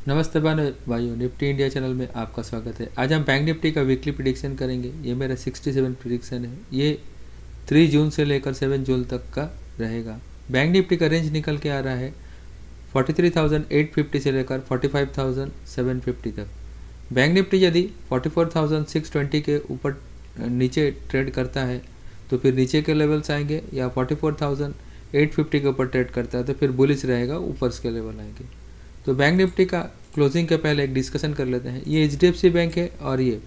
नमस्ते भाइयों, Nifty India channel में आपका स्वागत है। आज हम बैंक निफ्टी का वीकली प्रिडिक्शन करेंगे। ये मेरा 67 प्रिडिक्शन है। ये 3 जून से लेकर 7 जून तक का रहेगा। बैंक निफ्टी का रेंज निकल के आ रहा है 43,850 से लेकर 45,750 तक। बैंक निफ्टी यदि 44,620 के ऊपर नीचे ट्रेड करता है तो फिर नीचे के लेवल्स आएंगे, या 44,850 के ऊपर ट्रेड करता है तो फिर बुलिश रहेगा, ऊपर के लेवल आएंगे। तो बैंक निफ्टी का क्लोजिंग के पहले एक डिस्कशन कर लेते हैं। ये HDFC बैंक है और ये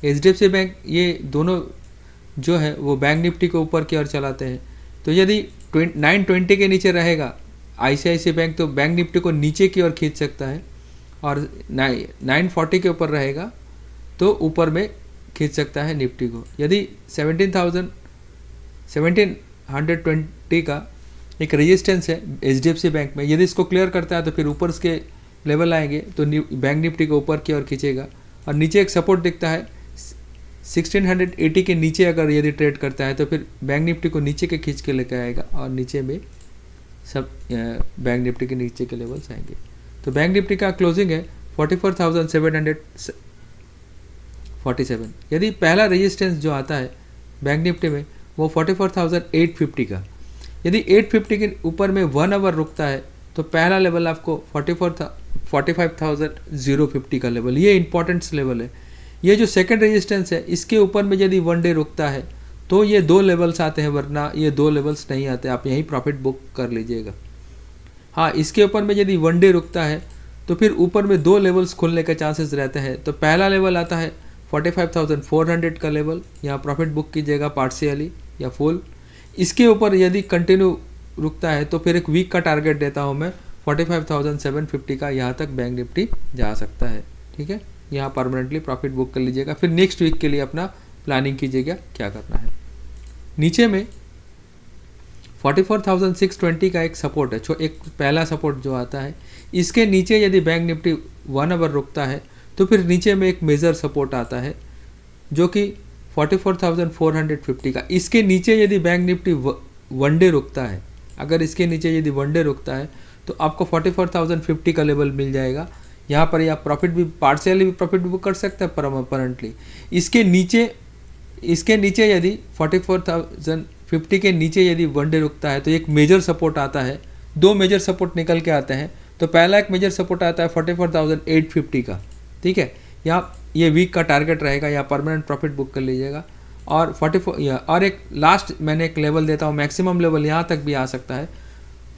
HDFC बैंक, ये दोनों जो है वो बैंक निफ्टी को ऊपर की ओर चलाते हैं। तो यदि 920 के नीचे रहेगा ICICI बैंक तो बैंक निफ्टी को नीचे की ओर खींच सकता है, और 940 के ऊपर रहेगा तो ऊपर में खींच सकता है निफ्टी को। यदि 1720 का एक रेजिस्टेंस है HDFC बैंक में, यदि इसको क्लियर करता है तो फिर ऊपर इसके लेवल आएंगे तो बैंक निफ्टी को ऊपर की ओर खींचेगा। और नीचे एक सपोर्ट दिखता है 1680 के नीचे, अगर यदि ट्रेड करता है तो फिर बैंक निफ्टी को नीचे के खींच के लेकर आएगा और नीचे में सब बैंक निफ्टी के नीचे के लेवल्स आएंगे। तो बैंक निफ्टी का क्लोजिंग है 44,747। यदि पहला रेजिस्टेंस जो आता है बैंक निफ्टी में वो 44,850 का, यदि 850 के ऊपर में 1 आवर रुकता है तो पहला लेवल आपको 45,050 का लेवल, ये इंपॉर्टेंट लेवल है। ये जो सेकंड रेजिस्टेंस है इसके ऊपर में यदि 1 डे रुकता है तो ये 2 लेवल्स आते हैं, वरना ये 2 लेवल्स नहीं आते। आप यहीं प्रॉफिट बुक कर लीजिएगा। हाँ, इसके ऊपर में यदि 1 डे रुकता है तो फिर ऊपर में 2 लेवल्स खुलने के चांसेस रहते हैं। तो पहला लेवल आता है 45,400 का लेवल, यहाँ प्रॉफिट बुक कीजिएगा पार्शियली या फुल। इसके ऊपर यदि कंटिन्यू रुकता है तो फिर एक वीक का टारगेट देता हूँ मैं 45,750 का, यहाँ तक बैंक निफ्टी जा सकता है। ठीक है, यहाँ परमानेंटली प्रॉफिट बुक कर लीजिएगा। फिर नेक्स्ट वीक के लिए अपना प्लानिंग कीजिएगा क्या करना है। नीचे में 44,620 का एक सपोर्ट है, एक पहला सपोर्ट जो आता है। इसके नीचे यदि बैंक निफ्टी 1 आवर रुकता है तो फिर नीचे में एक मेजर सपोर्ट आता है जो कि 44,450 का। इसके नीचे यदि बैंक निफ्टी 1 डे रुकता है, अगर इसके नीचे यदि 1 डे रुकता है तो आपको 44,050 का लेवल मिल जाएगा। यहाँ पर आप प्रॉफिट भी पार्शियली भी प्रॉफिट बुक कर सकते हैं परमानेंटली। इसके नीचे यदि 44,050 के नीचे यदि 1 डे रुकता है तो एक मेजर सपोर्ट आता है। 2 मेजर सपोर्ट निकल के आते हैं। तो पहला एक मेजर सपोर्ट आता है 44,850 का। ठीक है, यहाँ ये वीक का टारगेट रहेगा, यहाँ परमानेंट प्रॉफिट बुक कर लीजिएगा। और 44 और एक लास्ट मैंने एक लेवल देता हूँ, मैक्सिमम लेवल यहाँ तक भी आ सकता है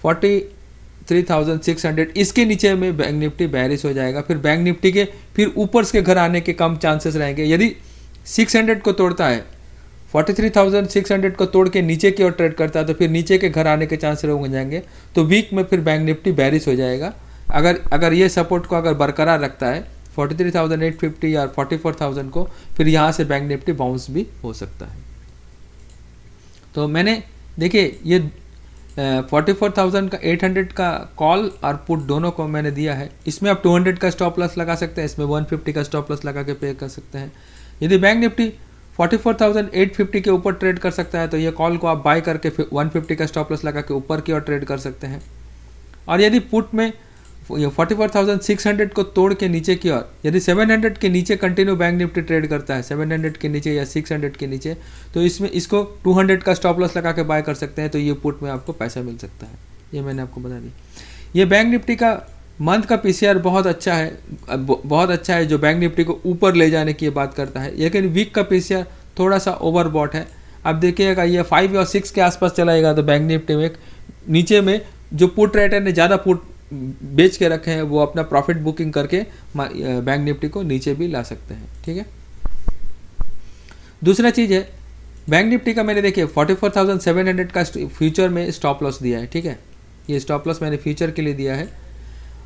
43,600। इसके नीचे में बैंक निफ्टी बैरिश हो जाएगा। फिर बैंक निफ्टी के फिर ऊपर के घर आने के कम चांसेस रहेंगे। यदि 600 को तोड़ता है, 43,600 को तोड़ के नीचे की ओर ट्रेड करता है तो फिर नीचे के घर आने के चांसेस हो जाएंगे। तो वीक में फिर बैंक निफ्टी बैरिश हो जाएगा। अगर ये सपोर्ट को अगर बरकरार रखता है 43,850 या 44,000 को, फिर यहाँ से बैंक निफ्टी बाउंस भी हो सकता है। तो मैंने देखिए ये 44,800 का कॉल और पुट दोनों को मैंने दिया है। इसमें आप 200 का स्टॉप लॉस लगा सकते हैं, इसमें 150 का स्टॉप लॉस लगा के पे कर सकते हैं। यदि बैंक निफ्टी 44,850 के ऊपर ट्रेड कर सकता है तो ये कॉल को आप बाय करके 150 का स्टॉप लॉस लगा के ऊपर की ओर ट्रेड कर सकते हैं। और यदि पुट में 44,600 को तोड़ के नीचे की ओर, यदि 700 के नीचे कंटिन्यू बैंक निफ्टी ट्रेड करता है, 700 के नीचे या 600 के नीचे, तो इसमें इसको 200 का स्टॉप लॉस लगा के बाय कर सकते हैं। तो ये पुट में आपको पैसा मिल सकता है। ये मैंने आपको बता दी। ये बैंक निफ्टी का मंथ का PCR बहुत अच्छा है, जो बैंक निफ्टी को ऊपर ले जाने की बात करता है। लेकिन वीक का PCR थोड़ा सा ओवरबॉट है। अब देखिएगा ये 5 और 6 के आसपास चलाएगा तो बैंक निफ्टी में नीचे में जो पुट राइटर ने ज़्यादा पुट बेच के रखे हैं वो अपना प्रॉफिट बुकिंग करके बैंक निफ्टी को नीचे भी ला सकते हैं। ठीक है, दूसरा चीज़ है बैंक निफ्टी का मैंने देखिए 44,700 का फ्यूचर में स्टॉप लॉस दिया है। ठीक है, ये स्टॉप लॉस मैंने फ्यूचर के लिए दिया है।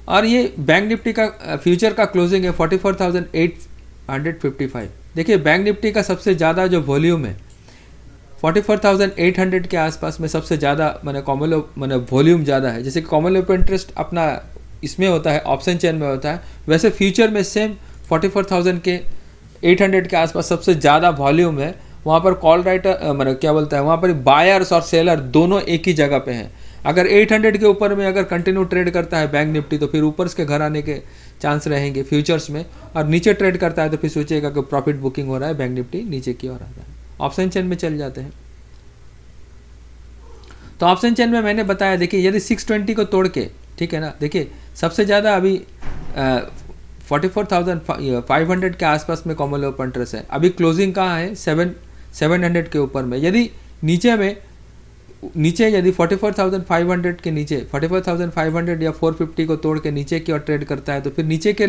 और ये बैंक निफ्टी का फ्यूचर का क्लोजिंग है 44,855। देखिए बैंक निफ्टी का सबसे ज़्यादा जो वॉल्यूम है 44,800 के आसपास में सबसे ज़्यादा मैंने वॉल्यूम ज़्यादा है। जैसे कि कॉमन ओपन इंटरेस्ट अपना इसमें होता है, ऑप्शन चेन में होता है, वैसे फ्यूचर में सेम 44,800 के आसपास सबसे ज़्यादा वॉल्यूम है। वहाँ पर कॉल राइटर वहाँ पर बायर्स और सेलर दोनों एक ही जगह पे हैं। अगर 800 के ऊपर में अगर कंटिन्यू ट्रेड करता है बैंक निफ्टी तो फिर ऊपर के घर आने के चांस रहेंगे फ्यूचर्स में, और नीचे ट्रेड करता है तो फिर सोचिएगा कि प्रॉफिट बुकिंग हो रहा है, बैंक निफ्टी नीचे की ओर आ रहा है। ऑप्शन चेन में चल जाते हैं। तो ऑप्शन चेन में मैंने बताया, देखिए यदि 620 को तोड़ के, ठीक है ना, देखिए सबसे ज़्यादा अभी 44,500 के आसपास में कॉमन ओपन इंटरेस्ट है। अभी क्लोजिंग कहाँ है, 700 के ऊपर में। यदि नीचे यदि 44,500 के नीचे 44,500 या 450 को तोड़ के नीचे की ओर ट्रेड करता है तो फिर नीचे के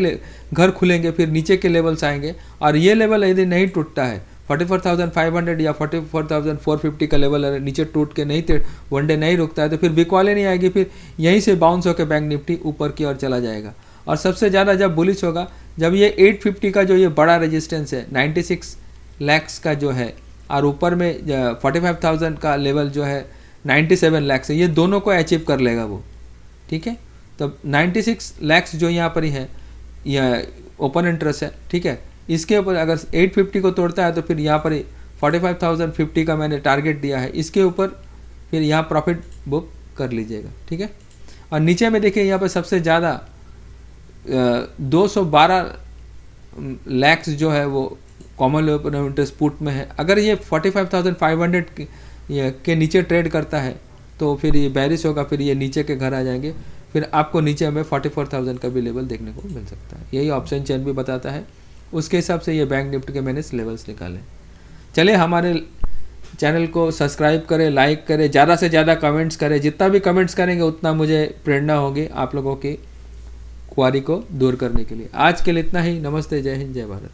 घर खुलेंगे, फिर नीचे के लेवल्स आएंगे, और ये लेवल यदि नहीं टूटता है 44,500 या 44,450 का लेवल नीचे टूट के नहीं वन डे नहीं रुकता है तो फिर बिकवाले नहीं आएगी, फिर यहीं से बाउंस होकर बैंक निफ्टी ऊपर की ओर चला जाएगा। और सबसे ज़्यादा जब बुलिश होगा जब ये 850 का जो ये बड़ा रेजिस्टेंस है 96 लाख का जो है, और ऊपर में 45,000 का लेवल जो है 97 लाख है, ये दोनों को अचीव कर लेगा वो, ठीक है। तो 96 लाख जो यहाँ पर ही है, यह ओपन इंटरेस्ट है, ठीक है। इसके ऊपर अगर 850 को तोड़ता है तो फिर यहाँ पर 45,050 का मैंने टारगेट दिया है, इसके ऊपर फिर यहाँ प्रॉफिट बुक कर लीजिएगा, ठीक है। और नीचे में देखिए यहाँ पर सबसे ज़्यादा 212 लाख जो है वो कॉमन ओपन इंटरेस्ट पुट में है। अगर ये 45,500 के नीचे ट्रेड करता है तो फिर ये बैरिश होगा, फिर ये नीचे के घर आ जाएंगे, फिर आपको नीचे में 44,000 का भी लेवल देखने को मिल सकता है। यही ऑप्शन चेन भी बताता है, उसके हिसाब से ये बैंक निफ्टी के मैंने लेवल्स निकाले। चलिए हमारे चैनल को सब्सक्राइब करें, लाइक करें, ज़्यादा से ज़्यादा कमेंट्स करें। जितना भी कमेंट्स करेंगे उतना मुझे प्रेरणा होगी आप लोगों की क्वारी को दूर करने के लिए। आज के लिए इतना ही। नमस्ते, जय हिंद, जय भारत।